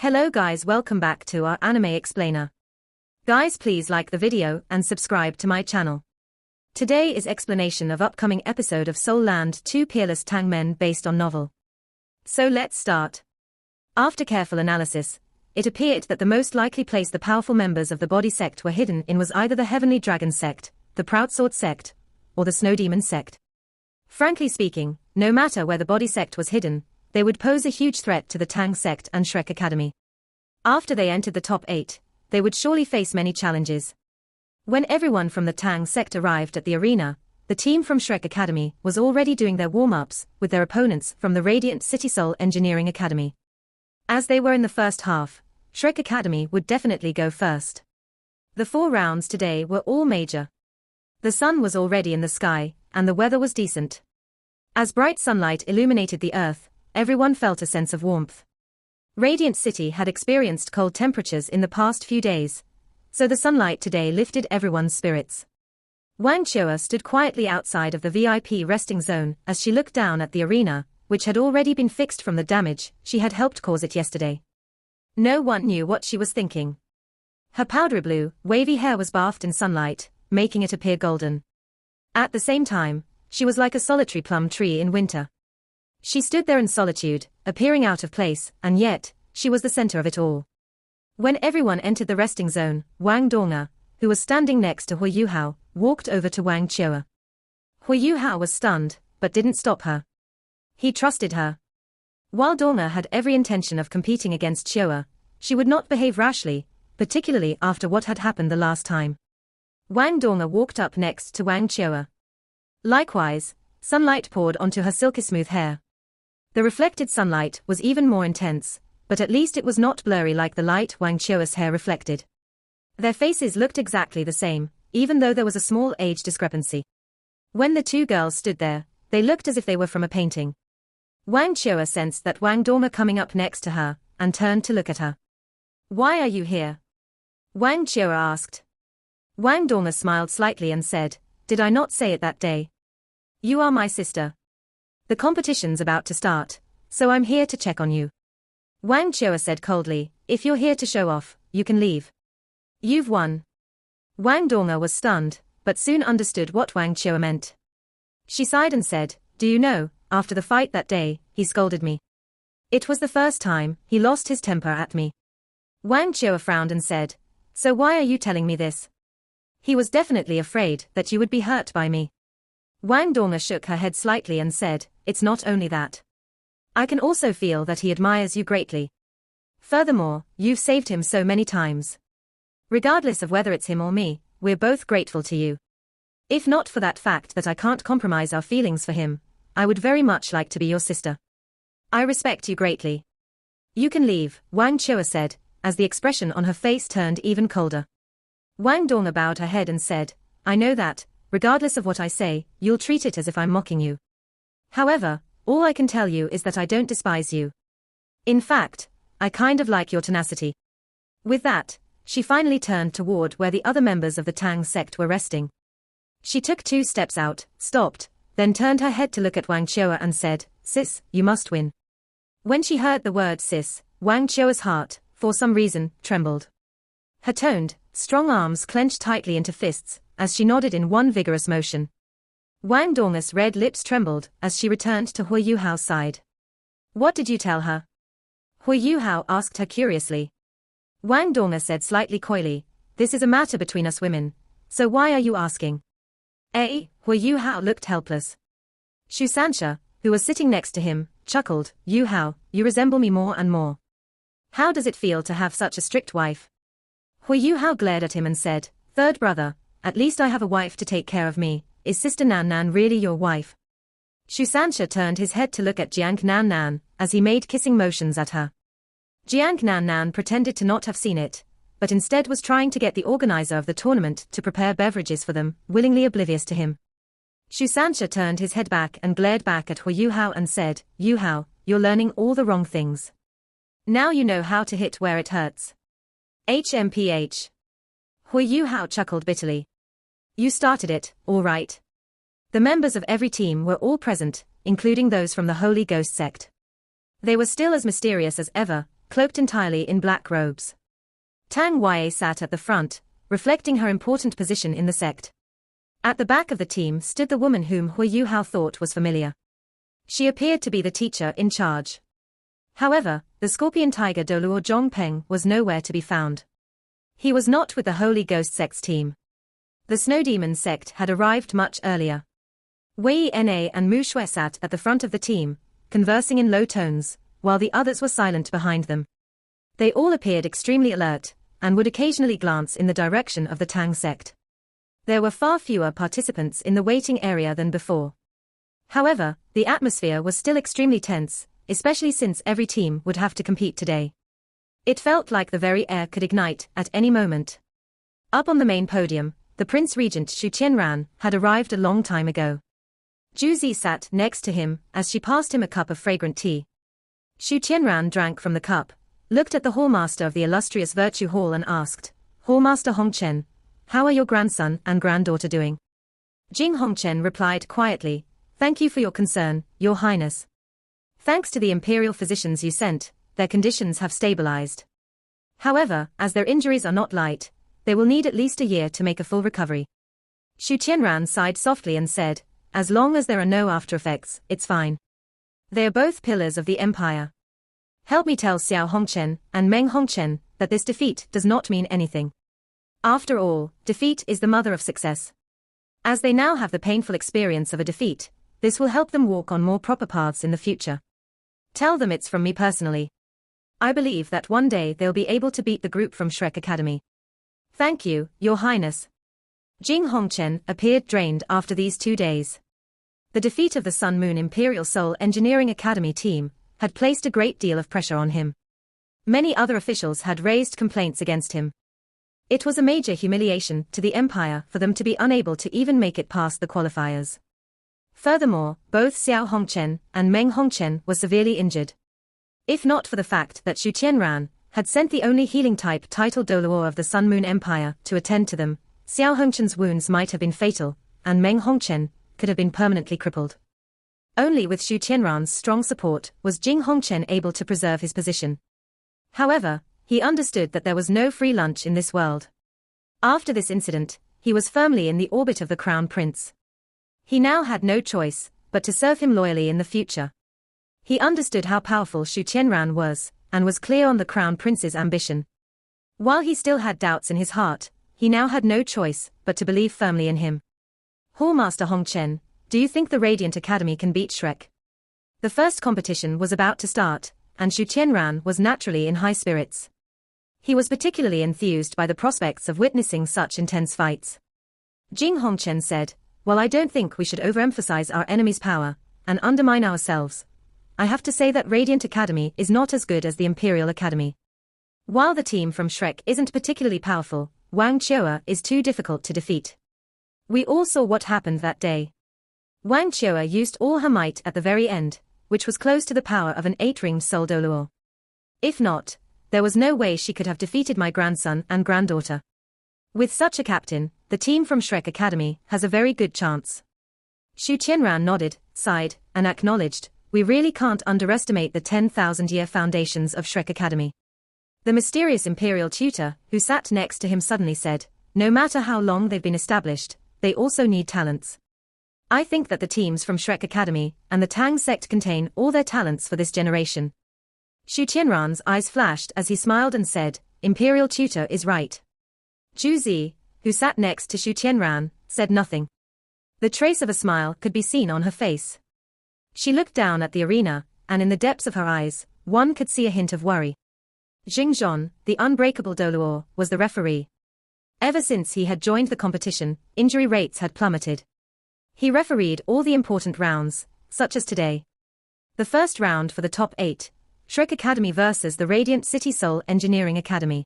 Hello guys, welcome back to our anime explainer. Guys, please like the video and subscribe to my channel. Today is explanation of upcoming episode of Soul Land 2 Peerless Tang Men based on novel. So let's start. After careful analysis, it appeared that the most likely place the powerful members of the body sect were hidden in was either the Heavenly Dragon sect, the Proud Sword sect, or the Snow Demon sect. Frankly speaking, no matter where the body sect was hidden, they would pose a huge threat to the Tang sect and Shrek Academy. After they entered the top 8, they would surely face many challenges. When everyone from the Tang sect arrived at the arena, the team from Shrek Academy was already doing their warm-ups with their opponents from the Radiant City Soul Engineering Academy. As they were in the first half, Shrek Academy would definitely go first. The 4 rounds today were all major. The sun was already in the sky, and the weather was decent. As bright sunlight illuminated the earth, everyone felt a sense of warmth. Radiant City had experienced cold temperatures in the past few days, so the sunlight today lifted everyone's spirits. Wang Chua stood quietly outside of the VIP resting zone as she looked down at the arena, which had already been fixed from the damage she had helped cause it yesterday. No one knew what she was thinking. Her powdery blue, wavy hair was bathed in sunlight, making it appear golden. At the same time, she was like a solitary plum tree in winter. She stood there in solitude, appearing out of place, and yet, she was the center of it all. When everyone entered the resting zone, Wang Donga, who was standing next to Hui Yuhao, walked over to Wang Chua. Hui Yuhao was stunned, but didn't stop her. He trusted her. While Donga had every intention of competing against Chua, she would not behave rashly, particularly after what had happened the last time. Wang Donga walked up next to Wang Chua. Likewise, sunlight poured onto her silky smooth hair. The reflected sunlight was even more intense, but at least it was not blurry like the light Wang Chua's hair reflected. Their faces looked exactly the same, even though there was a small age discrepancy. When the 2 girls stood there, they looked as if they were from a painting. Wang Chua sensed that Wang Donga coming up next to her, and turned to look at her. "Why are you here?" Wang Chua asked. Wang Donga smiled slightly and said, "Did I not say it that day? You are my sister. The competition's about to start, so I'm here to check on you." Wang Chua said coldly, "If you're here to show off, you can leave. You've won." Wang Donga was stunned, but soon understood what Wang Chua meant. She sighed and said, "Do you know, after the fight that day, he scolded me. It was the first time he lost his temper at me." Wang Chua frowned and said, "So why are you telling me this?" "He was definitely afraid that you would be hurt by me." Wang Donga shook her head slightly and said, "It's not only that. I can also feel that he admires you greatly. Furthermore, you've saved him so many times. Regardless of whether it's him or me, we're both grateful to you. If not for that fact that I can't compromise our feelings for him, I would very much like to be your sister. I respect you greatly. You can leave," Wang Chua said, as the expression on her face turned even colder. Wang Donga bowed her head and said, "I know that, regardless of what I say, you'll treat it as if I'm mocking you. However, all I can tell you is that I don't despise you. In fact, I kind of like your tenacity." With that, she finally turned toward where the other members of the Tang sect were resting. She took 2 steps out, stopped, then turned her head to look at Wang Chua and said, "Sis, you must win." When she heard the word sis, Wang Chua's heart, for some reason, trembled. Her toned, strong arms clenched tightly into fists, as she nodded in one vigorous motion. Wang Donga's red lips trembled as she returned to Hui Yuhao's side. "What did you tell her?" Hui Yuhao asked her curiously. Wang Donga said slightly coyly, "This is a matter between us women, so why are you asking?" Hui Yuhao looked helpless. Shu Sanxia, who was sitting next to him, chuckled, "Yuhao, you resemble me more and more. How does it feel to have such a strict wife?" Hui Yuhao glared at him and said, "Third brother, at least I have a wife to take care of me. Is Sister Nan Nan really your wife?" Shu Sanxia turned his head to look at Jiang Nan Nan, as he made kissing motions at her. Jiang Nan Nan pretended to not have seen it, but instead was trying to get the organizer of the tournament to prepare beverages for them, willingly oblivious to him. Shu Sanxia turned his head back and glared back at Hui Yuhao and said, "Yuhao, you're learning all the wrong things. Now you know how to hit where it hurts." HMPH. Hui Yuhao chuckled bitterly. "You started it, all right." The members of every team were all present, including those from the Holy Ghost sect. They were still as mysterious as ever, cloaked entirely in black robes. Tang Ya sat at the front, reflecting her important position in the sect. At the back of the team stood the woman whom Hu Yuhao thought was familiar. She appeared to be the teacher in charge. However, the Scorpion Tiger Doluo Zhongpeng was nowhere to be found. He was not with the Holy Ghost sect's team. The Snow Demon sect had arrived much earlier. Wei Na and Mu Shui sat at the front of the team, conversing in low tones, while the others were silent behind them. They all appeared extremely alert, and would occasionally glance in the direction of the Tang sect. There were far fewer participants in the waiting area than before. However, the atmosphere was still extremely tense, especially since every team would have to compete today. It felt like the very air could ignite at any moment. Up on the main podium, the Prince Regent Xu Qianran had arrived a long time ago. Zhu Zi sat next to him as she passed him a cup of fragrant tea. Xu Qianran drank from the cup, looked at the Hallmaster of the illustrious Virtue Hall and asked, "Hallmaster Hongchen, how are your grandson and granddaughter doing?" Jing Hongchen replied quietly, "Thank you for your concern, Your Highness. Thanks to the imperial physicians you sent, their conditions have stabilized. However, as their injuries are not light, they will need at least a year to make a full recovery." Xu Qianran sighed softly and said, "As long as there are no after effects, it's fine. They are both pillars of the empire. Help me tell Xiao Hongchen and Meng Hongchen that this defeat does not mean anything. After all, defeat is the mother of success. As they now have the painful experience of a defeat, this will help them walk on more proper paths in the future. Tell them it's from me personally. I believe that one day they'll be able to beat the group from Shrek Academy." "Thank you, Your Highness." Jing Hongchen appeared drained after these 2 days. The defeat of the Sun Moon Imperial Soul Engineering Academy team had placed a great deal of pressure on him. Many other officials had raised complaints against him. It was a major humiliation to the Empire for them to be unable to even make it past the qualifiers. Furthermore, both Xiao Hongchen and Meng Hongchen were severely injured. If not for the fact that Xu Qianran had sent the only healing-type title Doluo of the Sun Moon Empire to attend to them, Xiao Hongchen's wounds might have been fatal, and Meng Hongchen could have been permanently crippled. Only with Xu Qianran's strong support was Jing Hongchen able to preserve his position. However, he understood that there was no free lunch in this world. After this incident, he was firmly in the orbit of the Crown Prince. He now had no choice but to serve him loyally in the future. He understood how powerful Xu Qianran was, and was clear on the Crown Prince's ambition. While he still had doubts in his heart, he now had no choice but to believe firmly in him. "Hallmaster Hongchen, do you think the Radiant Academy can beat Shrek?" The first competition was about to start, and Xu Qianran was naturally in high spirits. He was particularly enthused by the prospects of witnessing such intense fights. Jing Hongchen said, "Well, I don't think we should overemphasize our enemy's power and undermine ourselves. I have to say that Radiant Academy is not as good as the Imperial Academy. While the team from Shrek isn't particularly powerful, Wang Qiuer is too difficult to defeat. We all saw what happened that day. Wang Qiuer used all her might at the very end, which was close to the power of an 8-ringed Soul Doluo. If not, there was no way she could have defeated my grandson and granddaughter. With such a captain, the team from Shrek Academy has a very good chance." Xu Qianran nodded, sighed, and acknowledged, "We really can't underestimate the 10,000-year foundations of Shrek Academy." The mysterious imperial tutor, who sat next to him suddenly said, "No matter how long they've been established, they also need talents. I think that the teams from Shrek Academy and the Tang sect contain all their talents for this generation." Xu Qianran's eyes flashed as he smiled and said, "Imperial tutor is right." Zhu Zi, who sat next to Xu Qianran, said nothing. The trace of a smile could be seen on her face. She looked down at the arena, and in the depths of her eyes, one could see a hint of worry. Jing Zhon, the unbreakable Doluo, was the referee. Ever since he had joined the competition, injury rates had plummeted. He refereed all the important rounds, such as today. The first round for the top 8, Shrek Academy versus the Radiant City Soul Engineering Academy.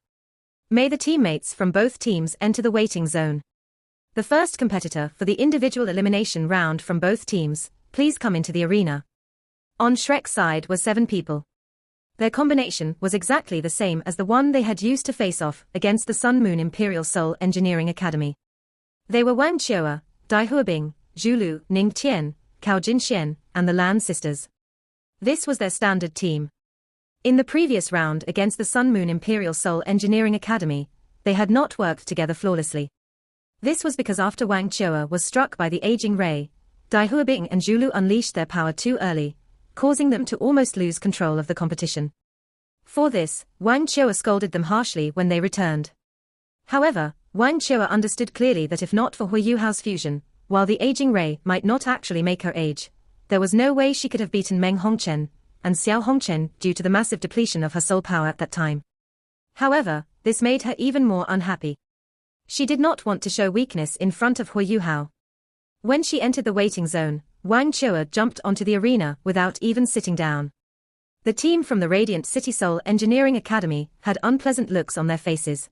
May the teammates from both teams enter the waiting zone. The first competitor for the individual elimination round from both teams, please come into the arena. On Shrek's side were 7 people. Their combination was exactly the same as the one they had used to face off against the Sun Moon Imperial Soul Engineering Academy. They were Wang Qiuer, Dai Huabing, Zhu Lu, Ning Tian, Cao Jinxian, and the Lan sisters. This was their standard team. In the previous round against the Sun Moon Imperial Seoul Engineering Academy, they had not worked together flawlessly. This was because after Wang Chua was struck by the aging ray, Dai Huabing and Zhu Lu unleashed their power too early, causing them to almost lose control of the competition. For this, Wang Chua scolded them harshly when they returned. However, Wang Chua understood clearly that if not for Hui Yuhao's fusion, while the aging ray might not actually make her age, there was no way she could have beaten Meng Hongchen and Xiao Hongchen due to the massive depletion of her soul power at that time. However, this made her even more unhappy. She did not want to show weakness in front of Hui Yuhao. When she entered the waiting zone, Wang Chua jumped onto the arena without even sitting down. The team from the Radiant City Seoul Engineering Academy had unpleasant looks on their faces.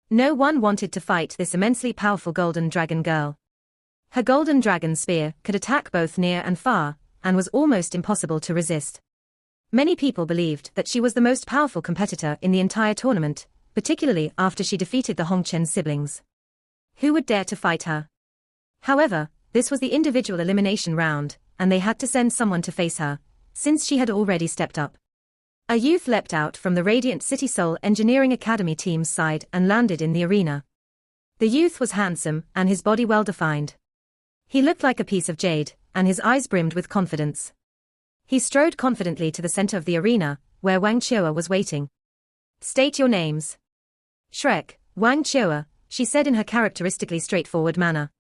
No one wanted to fight this immensely powerful golden dragon girl. Her golden dragon spear could attack both near and far, and was almost impossible to resist. Many people believed that she was the most powerful competitor in the entire tournament, particularly after she defeated the Hongchen siblings. Who would dare to fight her? However, this was the individual elimination round, and they had to send someone to face her, since she had already stepped up. A youth leapt out from the Radiant City Seoul Engineering Academy team's side and landed in the arena. The youth was handsome and his body well defined. He looked like a piece of jade, and his eyes brimmed with confidence. He strode confidently to the center of the arena, where Wang Chua was waiting. "State your names." "Shrek, Wang Chua," she said in her characteristically straightforward manner.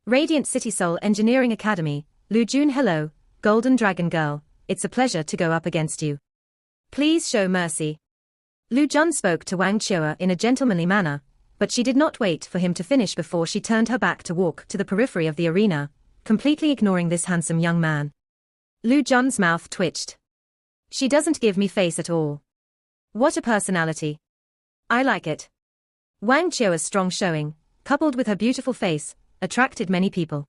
"Radiant City Seoul Engineering Academy, Lu Jun. Hello, Golden Dragon Girl, it's a pleasure to go up against you. Please show mercy." Lu Jun spoke to Wang Chua in a gentlemanly manner, but she did not wait for him to finish before she turned her back to walk to the periphery of the arena, completely ignoring this handsome young man. Lu Jun's mouth twitched. "She doesn't give me face at all. What a personality. I like it." Wang Chua's strong showing, coupled with her beautiful face, attracted many people.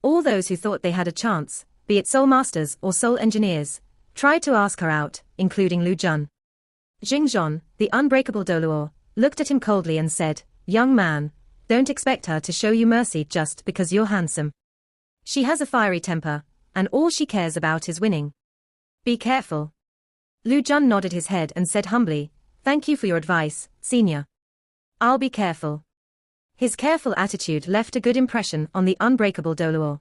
All those who thought they had a chance, be it soul masters or soul engineers, tried to ask her out, including Lu Jun. Jingzhon, the unbreakable Doluo, looked at him coldly and said, "Young man, don't expect her to show you mercy just because you're handsome. She has a fiery temper, and all she cares about is winning. Be careful." Lu Jun nodded his head and said humbly, "Thank you for your advice, senior. I'll be careful." His careful attitude left a good impression on the unbreakable Doluo.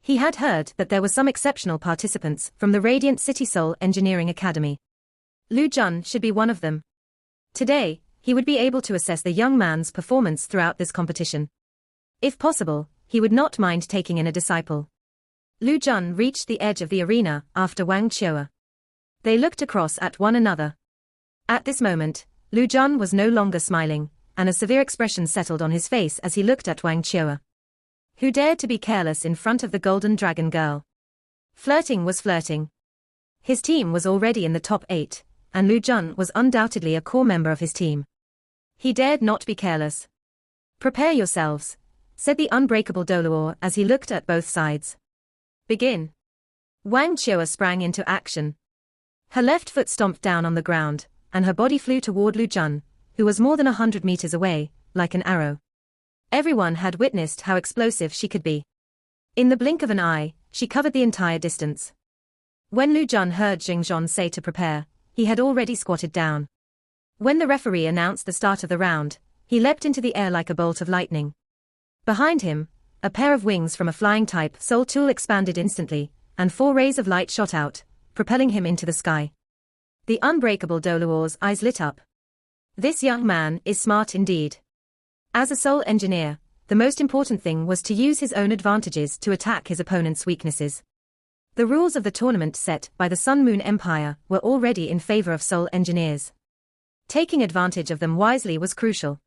He had heard that there were some exceptional participants from the Radiant City Seoul Engineering Academy. Lu Jun should be one of them. Today, he would be able to assess the young man's performance throughout this competition. If possible, he would not mind taking in a disciple. Lu Jun reached the edge of the arena after Wang Chua. They looked across at one another. At this moment, Lu Jun was no longer smiling, and a severe expression settled on his face as he looked at Wang Chua. Who dared to be careless in front of the Golden Dragon Girl? Flirting was flirting. His team was already in the top 8, and Lu Jun was undoubtedly a core member of his team. He dared not be careless. "Prepare yourselves," said the unbreakable Doluo as he looked at both sides. "Begin." Wang Chua sprang into action. Her left foot stomped down on the ground, and her body flew toward Lu Jun, who was more than 100 meters away, like an arrow. Everyone had witnessed how explosive she could be. In the blink of an eye, she covered the entire distance. When Lu Jun heard Jingzhon say to prepare, he had already squatted down. When the referee announced the start of the round, he leapt into the air like a bolt of lightning. Behind him, a pair of wings from a flying-type soul tool expanded instantly, and 4 rays of light shot out, propelling him into the sky. The unbreakable Doluo's eyes lit up. This young man is smart indeed. As a soul engineer, the most important thing was to use his own advantages to attack his opponent's weaknesses. The rules of the tournament set by the Sun Moon Empire were already in favor of soul engineers. Taking advantage of them wisely was crucial.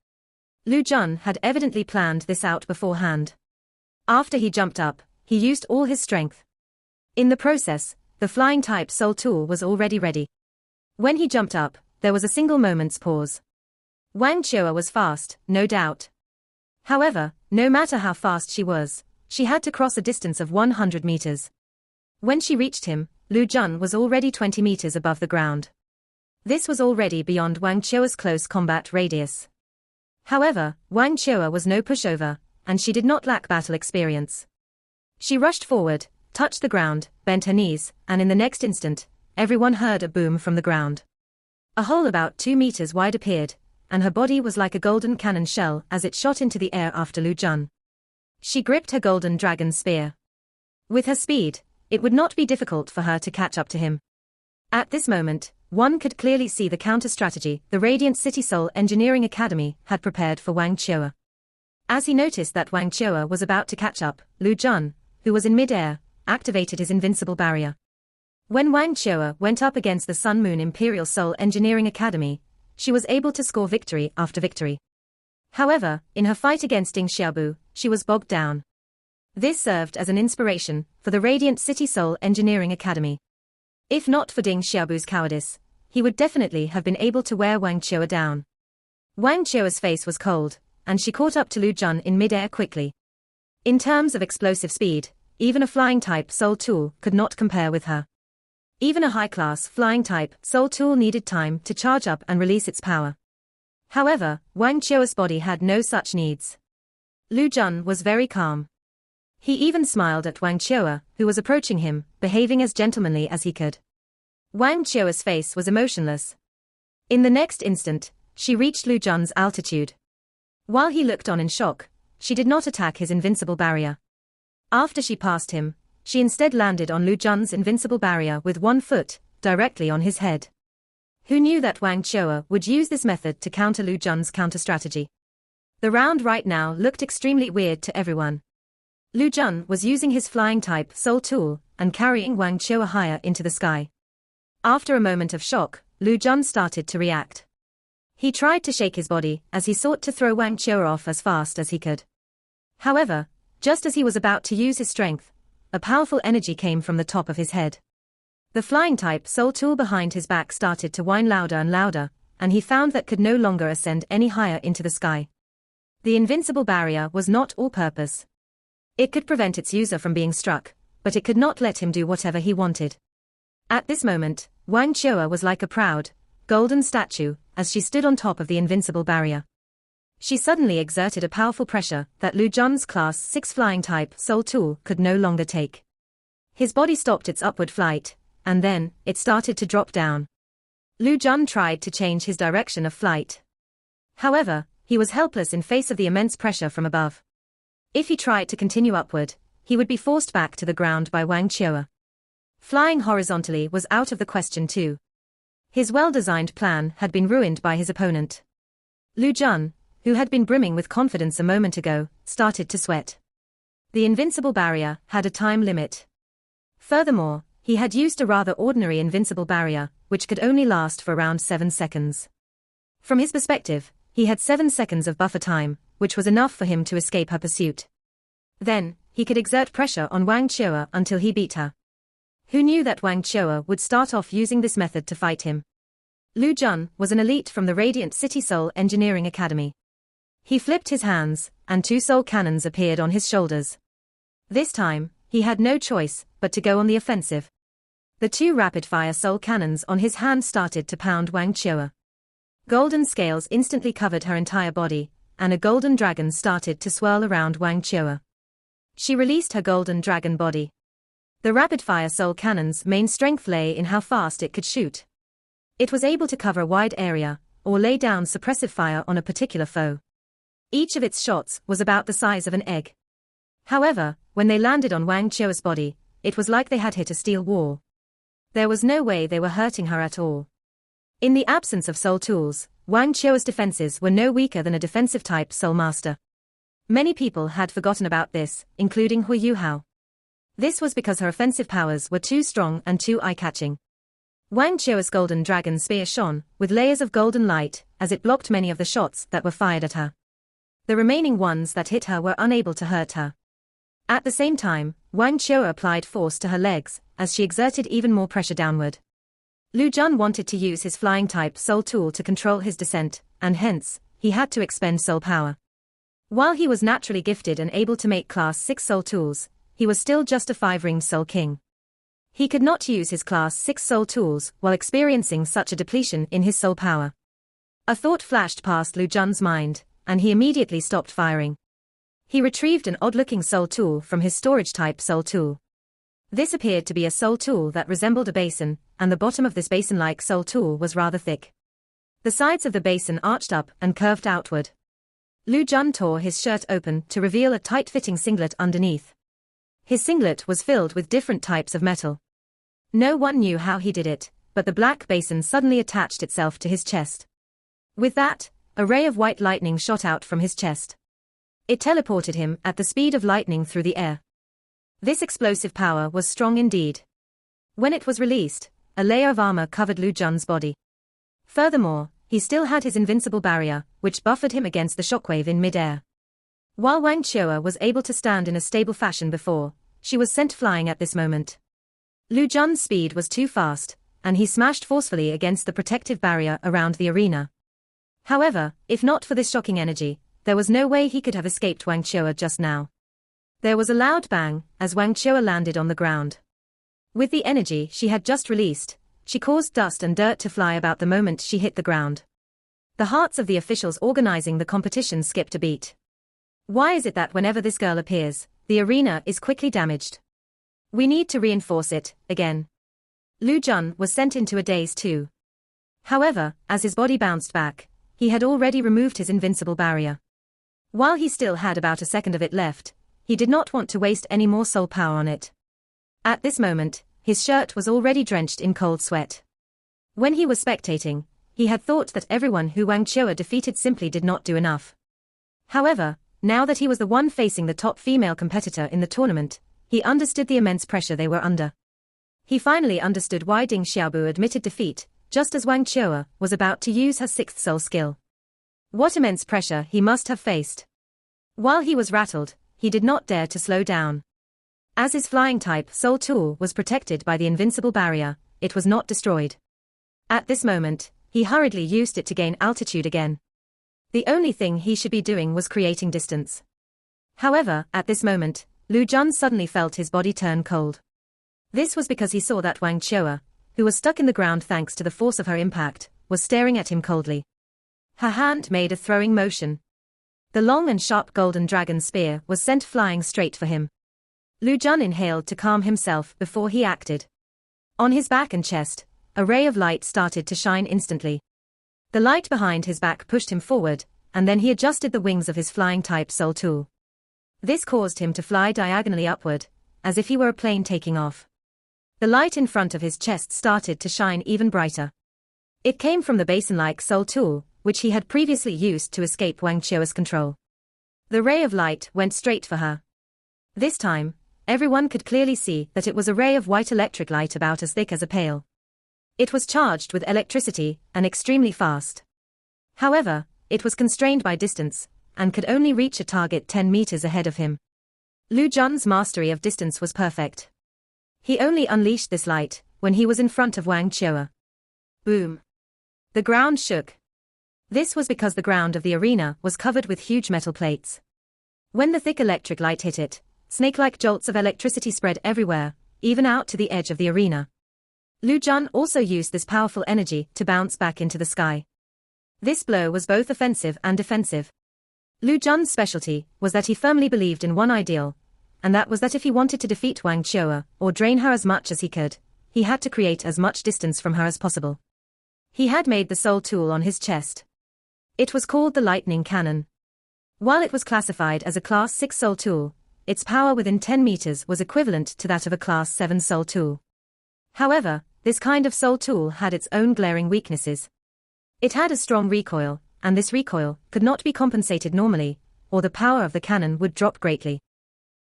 Lu Jun had evidently planned this out beforehand. After he jumped up, he used all his strength. In the process, the flying-type soul tool was already ready. When he jumped up, there was a single moment's pause. Wang Chua was fast, no doubt. However, no matter how fast she had to cross a distance of 100 meters. When she reached him, Lu Jun was already 20 meters above the ground. This was already beyond Wang Chua's close combat radius. However, Wang Chua was no pushover, and she did not lack battle experience. She rushed forward, touched the ground, bent her knees, and in the next instant, everyone heard a boom from the ground. A hole about 2 meters wide appeared, and her body was like a golden cannon shell as it shot into the air after Lu Jun. She gripped her golden dragon spear. With her speed, it would not be difficult for her to catch up to him. At this moment, one could clearly see the counter-strategy the Radiant City Soul Engineering Academy had prepared for Wang Chua. As he noticed that Wang Chua was about to catch up, Lu Jun, who was in mid-air, activated his invincible barrier. When Wang Chua went up against the Sun Moon Imperial Soul Engineering Academy, she was able to score victory after victory. However, in her fight against Ding Xiaobu, she was bogged down. This served as an inspiration for the Radiant City Soul Engineering Academy. If not for Ding Xiaobu's cowardice, he would definitely have been able to wear Wang Chua down. Wang Chua's face was cold, and she caught up to Lu Jun in mid-air quickly. In terms of explosive speed, even a flying-type soul tool could not compare with her. Even a high-class flying-type soul tool needed time to charge up and release its power. However, Wang Chua's body had no such needs. Lu Jun was very calm. He even smiled at Wang Chua, who was approaching him, behaving as gentlemanly as he could. Wang Chua's face was emotionless. In the next instant, she reached Lu Jun's altitude. While he looked on in shock, she did not attack his invincible barrier. After she passed him, she instead landed on Lu Jun's invincible barrier with 1 foot, directly on his head. Who knew that Wang Chua would use this method to counter Lu Jun's counter-strategy? The round right now looked extremely weird to everyone. Lu Jun was using his flying-type soul tool and carrying Wang Chua higher into the sky. After a moment of shock, Lu Jun started to react. He tried to shake his body as he sought to throw Wang Chua off as fast as he could. However, just as he was about to use his strength, a powerful energy came from the top of his head. The flying-type soul tool behind his back started to whine louder and louder, and he found that could no longer ascend any higher into the sky. The invincible barrier was not all-purpose. It could prevent its user from being struck, but it could not let him do whatever he wanted. At this moment, Wang Chua was like a proud, golden statue, as she stood on top of the invincible barrier. She suddenly exerted a powerful pressure that Lu Jun's Class 6 flying-type soul tool could no longer take. His body stopped its upward flight, and then, it started to drop down. Lu Jun tried to change his direction of flight. However, he was helpless in face of the immense pressure from above. If he tried to continue upward, he would be forced back to the ground by Wang Chua. Flying horizontally was out of the question too. His well-designed plan had been ruined by his opponent. Lu Jun, who had been brimming with confidence a moment ago, started to sweat. The invincible barrier had a time limit. Furthermore, he had used a rather ordinary invincible barrier, which could only last for around 7 seconds. From his perspective, he had 7 seconds of buffer time, which was enough for him to escape her pursuit. Then, he could exert pressure on Wang Chua until he beat her. Who knew that Wang Chua would start off using this method to fight him? Lu Jun was an elite from the Radiant City Soul Engineering Academy. He flipped his hands, and 2 soul cannons appeared on his shoulders. This time, he had no choice but to go on the offensive. The 2 rapid-fire soul cannons on his hand started to pound Wang Chua. Golden scales instantly covered her entire body, and a golden dragon started to swirl around Wang Chua. She released her golden dragon body. The rapid-fire soul cannon's main strength lay in how fast it could shoot. It was able to cover a wide area, or lay down suppressive fire on a particular foe. Each of its shots was about the size of an egg. However, when they landed on Wang Chua's body, it was like they had hit a steel wall. There was no way they were hurting her at all. In the absence of soul tools, Wang Chua's defenses were no weaker than a defensive-type soul master. Many people had forgotten about this, including Hu Yuhao. This was because her offensive powers were too strong and too eye-catching. Wang Chua's golden dragon spear shone with layers of golden light as it blocked many of the shots that were fired at her. The remaining ones that hit her were unable to hurt her. At the same time, Wang Chua applied force to her legs as she exerted even more pressure downward. Lu Jun wanted to use his flying-type soul tool to control his descent, and hence, he had to expend soul power. While he was naturally gifted and able to make Class 6 soul tools, he was still just a 5-ringed soul king. He could not use his Class 6 soul tools while experiencing such a depletion in his soul power. A thought flashed past Lu Jun's mind, and he immediately stopped firing. He retrieved an odd-looking soul tool from his storage-type soul tool. This appeared to be a soul tool that resembled a basin, and the bottom of this basin-like soul tool was rather thick. The sides of the basin arched up and curved outward. Lu Jun tore his shirt open to reveal a tight-fitting singlet underneath. His singlet was filled with different types of metal. No one knew how he did it, but the black basin suddenly attached itself to his chest. With that, a ray of white lightning shot out from his chest. It teleported him at the speed of lightning through the air. This explosive power was strong indeed. When it was released, a layer of armor covered Lu Jun's body. Furthermore, he still had his invincible barrier, which buffered him against the shockwave in mid-air. While Wang Qiu'er was able to stand in a stable fashion before, she was sent flying at this moment. Lu Jun's speed was too fast, and he smashed forcefully against the protective barrier around the arena. However, if not for this shocking energy, there was no way he could have escaped Wang Qiu'er just now. There was a loud bang as Wang Qiu'er landed on the ground. With the energy she had just released, she caused dust and dirt to fly about the moment she hit the ground. The hearts of the officials organizing the competition skipped a beat. Why is it that whenever this girl appears, the arena is quickly damaged? We need to reinforce it, again. Lu Jun was sent into a daze too. However, as his body bounced back, he had already removed his invincible barrier. While he still had about a second of it left, he did not want to waste any more soul power on it. At this moment, his shirt was already drenched in cold sweat. When he was spectating, he had thought that everyone who Wang Qiu'er defeated simply did not do enough. However, now that he was the one facing the top female competitor in the tournament, he understood the immense pressure they were under. He finally understood why Ding Xiaobu admitted defeat, just as Wang Qiu'er was about to use her sixth soul skill. What immense pressure he must have faced. While he was rattled, he did not dare to slow down. As his flying-type soul tool was protected by the invincible barrier, it was not destroyed. At this moment, he hurriedly used it to gain altitude again. The only thing he should be doing was creating distance. However, at this moment, Lu Jun suddenly felt his body turn cold. This was because he saw that Wang Qiu'er, who was stuck in the ground thanks to the force of her impact, was staring at him coldly. Her hand made a throwing motion. The long and sharp golden dragon spear was sent flying straight for him. Lu Jun inhaled to calm himself before he acted. On his back and chest, a ray of light started to shine instantly. The light behind his back pushed him forward, and then he adjusted the wings of his flying-type soul tool. This caused him to fly diagonally upward, as if he were a plane taking off. The light in front of his chest started to shine even brighter. It came from the basin-like soul tool, which he had previously used to escape Wang Qiu'er's control. The ray of light went straight for her. This time, everyone could clearly see that it was a ray of white electric light about as thick as a pail. It was charged with electricity and extremely fast. However, it was constrained by distance, and could only reach a target 10 meters ahead of him. Lu Jun's mastery of distance was perfect. He only unleashed this light when he was in front of Wang Qiu'er. Boom! The ground shook. This was because the ground of the arena was covered with huge metal plates. When the thick electric light hit it, snake-like jolts of electricity spread everywhere, even out to the edge of the arena. Lu Jun also used this powerful energy to bounce back into the sky. This blow was both offensive and defensive. Lu Jun's specialty was that he firmly believed in one ideal, and that was that if he wanted to defeat Wang Qiu'er, or drain her as much as he could, he had to create as much distance from her as possible. He had made the soul tool on his chest. It was called the lightning cannon. While it was classified as a Class 6 soul tool, its power within 10 meters was equivalent to that of a Class 7 soul tool. However, this kind of soul tool had its own glaring weaknesses. It had a strong recoil, and this recoil could not be compensated normally, or the power of the cannon would drop greatly.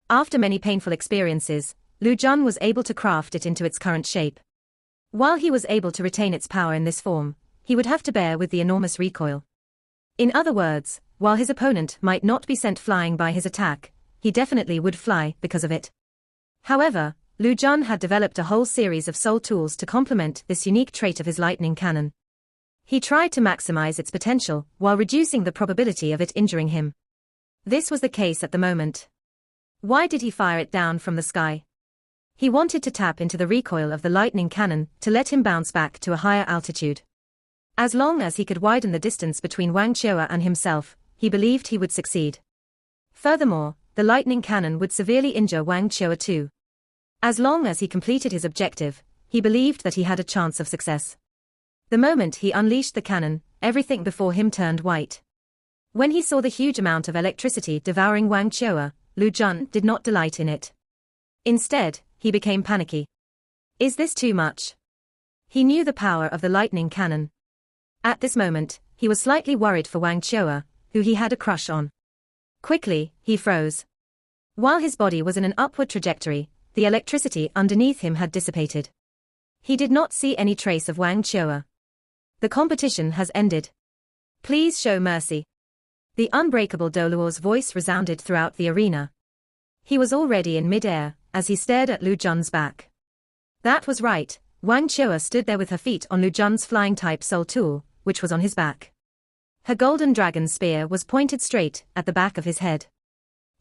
After many painful experiences, Lu Jun was able to craft it into its current shape. While he was able to retain its power in this form, he would have to bear with the enormous recoil. In other words, while his opponent might not be sent flying by his attack, he definitely would fly because of it. However, Lu Jun had developed a whole series of soul tools to complement this unique trait of his lightning cannon. He tried to maximize its potential while reducing the probability of it injuring him. This was the case at the moment. Why did he fire it down from the sky? He wanted to tap into the recoil of the lightning cannon to let him bounce back to a higher altitude. As long as he could widen the distance between Wang Qiu'er and himself, he believed he would succeed. Furthermore, the lightning cannon would severely injure Wang Qiu'er too. As long as he completed his objective, he believed that he had a chance of success. The moment he unleashed the cannon, everything before him turned white. When he saw the huge amount of electricity devouring Wang Chua, Lu Jun did not delight in it. Instead, he became panicky. Is this too much? He knew the power of the lightning cannon. At this moment, he was slightly worried for Wang Chua, who he had a crush on. Quickly, he froze. While his body was in an upward trajectory, the electricity underneath him had dissipated. He did not see any trace of Wang Chua. The competition has ended. Please show mercy. The unbreakable Doluo's voice resounded throughout the arena. He was already in mid-air, as he stared at Lu Jun's back. That was right, Wang Chua stood there with her feet on Lu Jun's flying-type soul tool, which was on his back. Her golden dragon spear was pointed straight at the back of his head.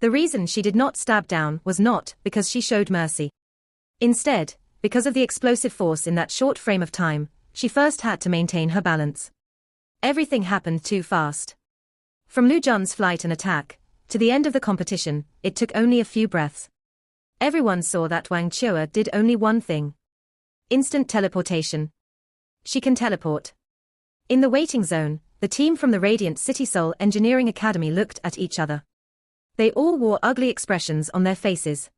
The reason she did not stab down was not because she showed mercy. Instead, because of the explosive force in that short frame of time, she first had to maintain her balance. Everything happened too fast. From Lu Jun's flight and attack, to the end of the competition, it took only a few breaths. Everyone saw that Wang Chua did only one thing. Instant teleportation. She can teleport. In the waiting zone, the team from the Radiant City Soul Engineering Academy looked at each other. They all wore ugly expressions on their faces.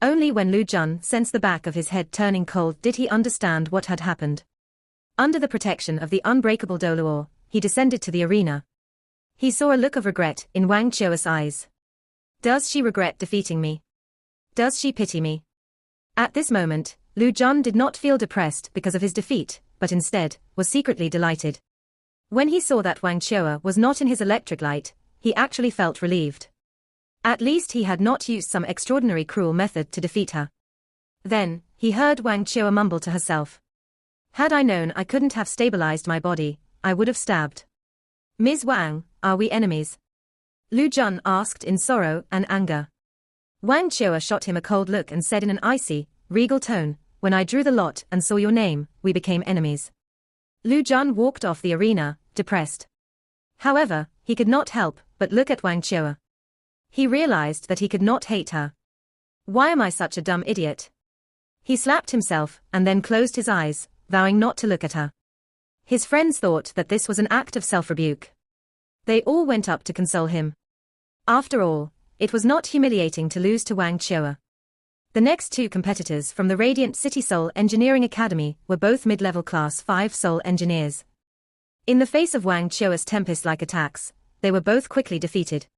Only when Lu Jun sensed the back of his head turning cold did he understand what had happened. Under the protection of the unbreakable Doluo, he descended to the arena. He saw a look of regret in Wang Chua's eyes. Does she regret defeating me? Does she pity me? At this moment, Lu Jun did not feel depressed because of his defeat, but instead, was secretly delighted. When he saw that Wang Chua was not in his electric light, he actually felt relieved. At least he had not used some extraordinary cruel method to defeat her. Then, he heard Wang Chua mumble to herself. Had I known I couldn't have stabilized my body, I would have stabbed. Ms. Wang, are we enemies? Lu Jun asked in sorrow and anger. Wang Chua shot him a cold look and said in an icy, regal tone, when I drew the lot and saw your name, we became enemies. Lu Jun walked off the arena, depressed. However, he could not help but look at Wang Chua. He realized that he could not hate her. Why am I such a dumb idiot? He slapped himself and then closed his eyes, vowing not to look at her. His friends thought that this was an act of self-rebuke. They all went up to console him. After all, it was not humiliating to lose to Wang Chua. The next two competitors from the Radiant City Soul Engineering Academy were both mid-level Class 5 Soul Engineers. In the face of Wang Chua's tempest-like attacks, they were both quickly defeated.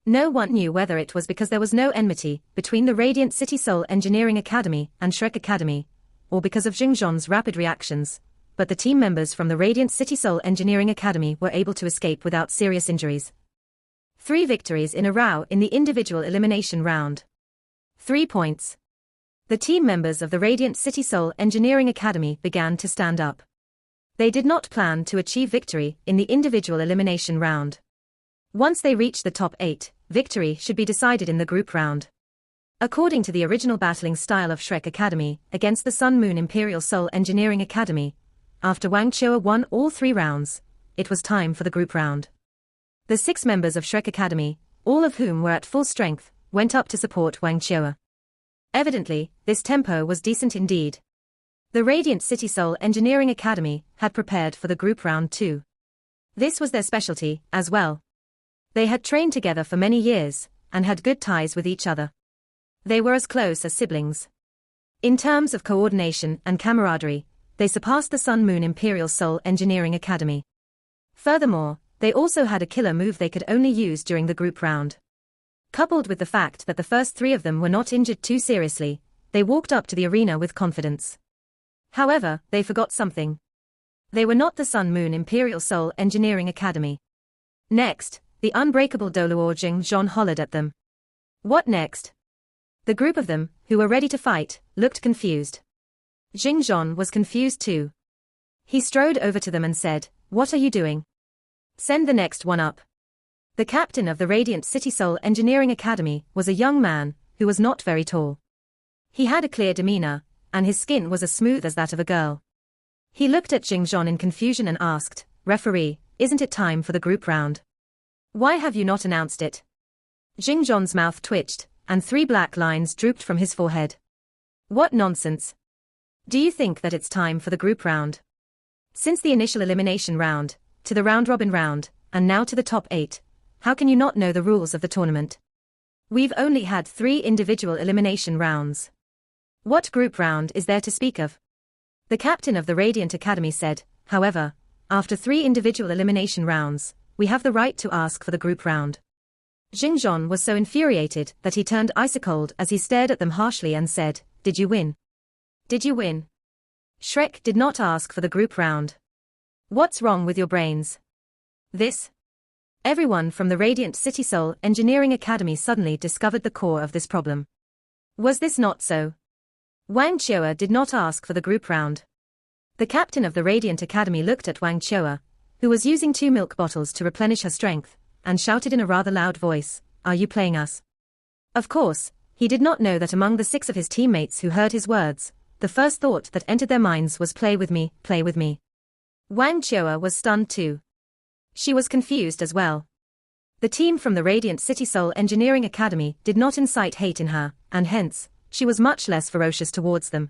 No one knew whether it was because there was no enmity between the Radiant City Soul Engineering Academy and Shrek Academy, or because of Xingzhon's rapid reactions, but the team members from the Radiant City Soul Engineering Academy were able to escape without serious injuries. 3 victories in a row in the individual elimination round. 3 points. The team members of the Radiant City Soul Engineering Academy began to stand up. They did not plan to achieve victory in the individual elimination round. Once they reached the top 8, victory should be decided in the group round. According to the original battling style of Shrek Academy against the Sun Moon Imperial Soul Engineering Academy, after Wang Chua won all 3 rounds, it was time for the group round. The 6 members of Shrek Academy, all of whom were at full strength, went up to support Wang Chua. Evidently, this tempo was decent indeed. The Radiant City Soul Engineering Academy had prepared for the group round too. This was their specialty, as well. They had trained together for many years, and had good ties with each other. They were as close as siblings. In terms of coordination and camaraderie, they surpassed the Sun Moon Imperial Soul Engineering Academy. Furthermore, they also had a killer move they could only use during the group round. Coupled with the fact that the first 3 of them were not injured too seriously, they walked up to the arena with confidence. However, they forgot something. They were not the Sun Moon Imperial Soul Engineering Academy. Next, the unbreakable Doluo Xingzhon hollered at them. What next? The group of them, who were ready to fight, looked confused. Xingzhon was confused too. He strode over to them and said, "What are you doing? Send the next one up." The captain of the Radiant City Soul Engineering Academy was a young man, who was not very tall. He had a clear demeanor, and his skin was as smooth as that of a girl. He looked at Xingzhon in confusion and asked, "Referee, isn't it time for the group round? Why have you not announced it?" Xingzhon's mouth twitched, and 3 black lines drooped from his forehead. What nonsense. Do you think that it's time for the group round? Since the initial elimination round, to the round-robin round, and now to the top 8, how can you not know the rules of the tournament? We've only had 3 individual elimination rounds. What group round is there to speak of? The captain of the Radiant Academy said, however, after 3 individual elimination rounds, we have the right to ask for the group round. Xingzhon was so infuriated that he turned ice-cold as he stared at them harshly and said, "Did you win? Did you win? Shrek did not ask for the group round. What's wrong with your brains? This?" Everyone from the Radiant City Seoul Engineering Academy suddenly discovered the core of this problem. Was this not so? Wang Chua did not ask for the group round. The captain of the Radiant Academy looked at Wang Chua, who was using 2 milk bottles to replenish her strength, and shouted in a rather loud voice, "Are you playing us?" Of course, he did not know that among the 6 of his teammates who heard his words, the first thought that entered their minds was play with me, play with me. Wang Chua was stunned too. She was confused as well. The team from the Radiant City Seoul Engineering Academy did not incite hate in her, and hence, she was much less ferocious towards them.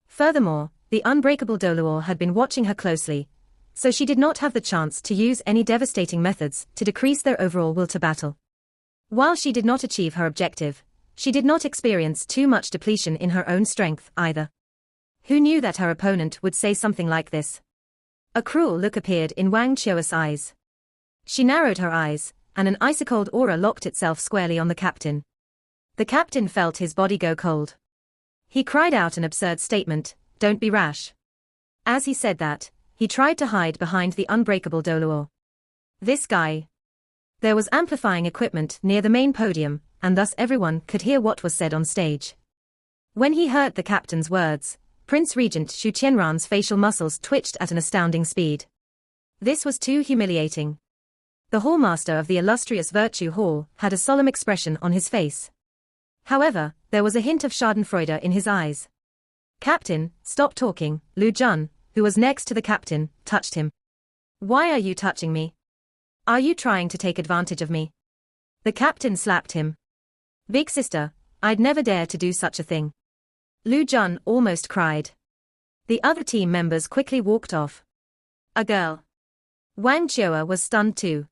Furthermore, the unbreakable Doluor had been watching her closely, so she did not have the chance to use any devastating methods to decrease their overall will to battle. While she did not achieve her objective, she did not experience too much depletion in her own strength either. Who knew that her opponent would say something like this? A cruel look appeared in Wang Chua's eyes. She narrowed her eyes, and an ice-cold aura locked itself squarely on the captain. The captain felt his body go cold. He cried out an absurd statement, "Don't be rash." As he said that, he tried to hide behind the unbreakable Doluor. This guy. There was amplifying equipment near the main podium, and thus everyone could hear what was said on stage. When he heard the captain's words, Prince Regent Xu Qianran's facial muscles twitched at an astounding speed. This was too humiliating. The hallmaster of the illustrious Virtue Hall had a solemn expression on his face. However, there was a hint of schadenfreude in his eyes. "Captain, stop talking," Lu Jun, who was next to the captain, touched him. "Why are you touching me? Are you trying to take advantage of me?" The captain slapped him. "Big sister, I'd never dare to do such a thing." Lu Jun almost cried. The other team members quickly walked off. A girl. Wang Chua was stunned too.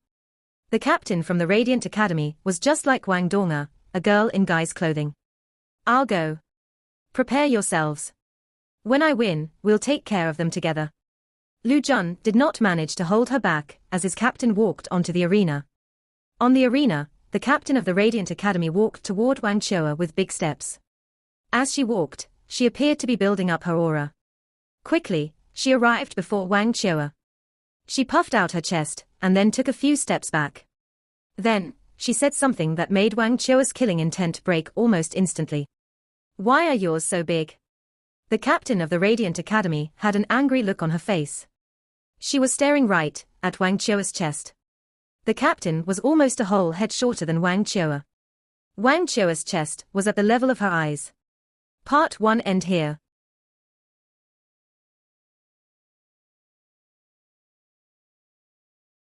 The captain from the Radiant Academy was just like Wang Donga, a girl in guy's clothing. "I'll go. Prepare yourselves. When I win, we'll take care of them together." Lu Jun did not manage to hold her back as his captain walked onto the arena. On the arena, the captain of the Radiant Academy walked toward Wang Chua with big steps. As she walked, she appeared to be building up her aura. Quickly, she arrived before Wang Chua. She puffed out her chest, and then took a few steps back. Then, she said something that made Wang Chua's killing intent break almost instantly. "Why are yours so big?" The captain of the Radiant Academy had an angry look on her face. She was staring right at Wang Chua's chest. The captain was almost a whole head shorter than Wang Chua. Wang Chua's chest was at the level of her eyes. Part 1 end here.